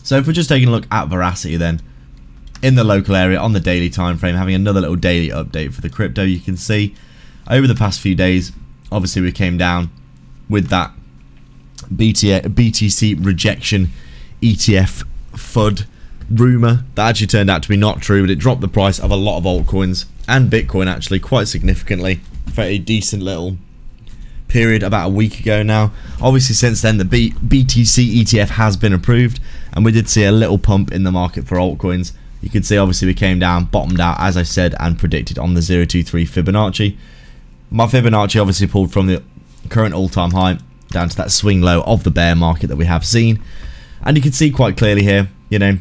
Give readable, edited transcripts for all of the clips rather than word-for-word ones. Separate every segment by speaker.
Speaker 1: So if we're just taking a look at Verasity then, in the local area on the daily time frame, having another little daily update for the crypto, you can see over the past few days, obviously we came down with that BTC rejection ETF FUD rumor that actually turned out to be not true, but it dropped the price of a lot of altcoins and Bitcoin actually quite significantly for a decent little period about a week ago now. Obviously since then the BTC ETF has been approved, and we did see a little pump in the market for altcoins. You can see obviously we came down, bottomed out as I said and predicted on the 023 Fibonacci. My Fibonacci obviously pulled from the current all-time high down to that swing low of the bear market that we have seen, and you can see quite clearly here, you know,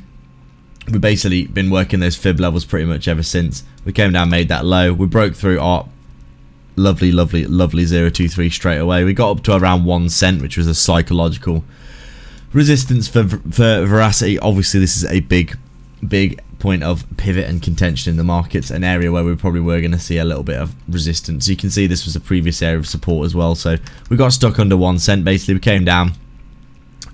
Speaker 1: we've basically been working those fib levels pretty much ever since. We came down, made that low, we broke through our lovely 023 straight away. We got up to around 1 cent, which was a psychological resistance for Verasity. Obviously this is a big point of pivot and contention in the markets, an area where we probably were going to see a little bit of resistance. You can see this was a previous area of support as well, so we got stuck under 1 cent basically. We came down,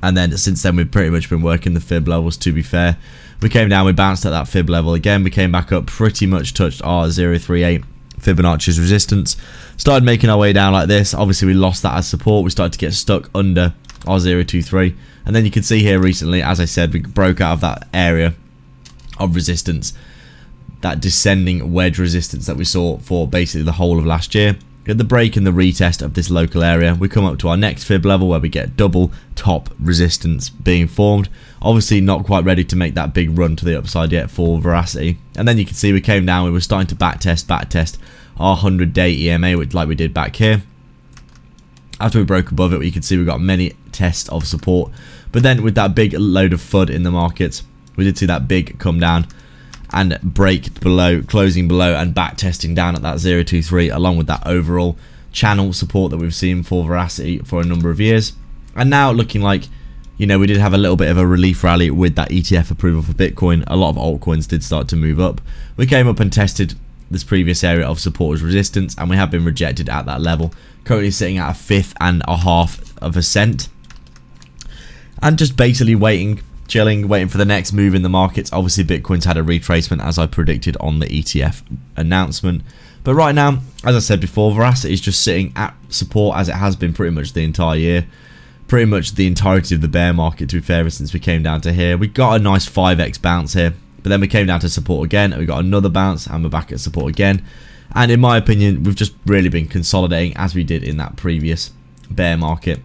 Speaker 1: and then since then we've pretty much been working the fib levels. To be fair, we came down, we bounced at that fib level again, we came back up, pretty much touched our 038 Fibonacci's resistance, started making our way down like this. Obviously we lost that as support, we started to get stuck under our 023, and then you can see here recently, as I said, we broke out of that area of resistance, that descending wedge resistance that we saw for basically the whole of last year. Get the break and the retest of this local area, we come up to our next fib level where we get double top resistance being formed. Obviously not quite ready to make that big run to the upside yet for Verasity, and then you can see we came down, we were starting to backtest our 100-day EMA, which like we did back here. After we broke above it, you can see we got many tests of support, but then with that big load of FUD in the markets, we did see that big come down and break below, closing below and back testing down at that 023, along with that overall channel support that we've seen for Verasity for a number of years. And now looking like, you know, we did have a little bit of a relief rally with that ETF approval for Bitcoin. A lot of altcoins did start to move up. We came up and tested this previous area of support as resistance, and we have been rejected at that level. Currently sitting at 1/5 cent, and just basically waiting, chilling, waiting for the next move in the markets. Obviously Bitcoin's had a retracement as I predicted on the ETF announcement, but right now, as I said before, Verasity is just sitting at support as it has been pretty much the entire year, pretty much the entirety of the bear market, to be fair, since we came down to here. We got a nice 5x bounce here, but then we came down to support again, and we got another bounce, and we're back at support again. And in my opinion, we've just really been consolidating as we did in that previous bear market.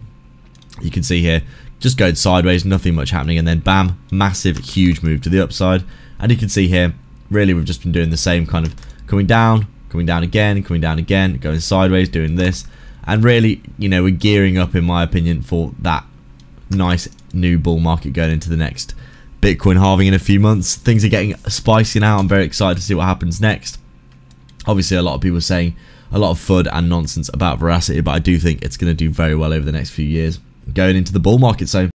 Speaker 1: You can see here, just going sideways, nothing much happening, and then bam, massive, huge move to the upside. And you can see here, really we've just been doing the same kind of coming down again, going sideways, doing this. And really, you know, we're gearing up, in my opinion, for that nice new bull market going into the next Bitcoin halving in a few months. Things are getting spicy now. I'm very excited to see what happens next. Obviously, a lot of people are saying a lot of FUD and nonsense about Verasity, but I do think it's going to do very well over the next few years going into the bull market. So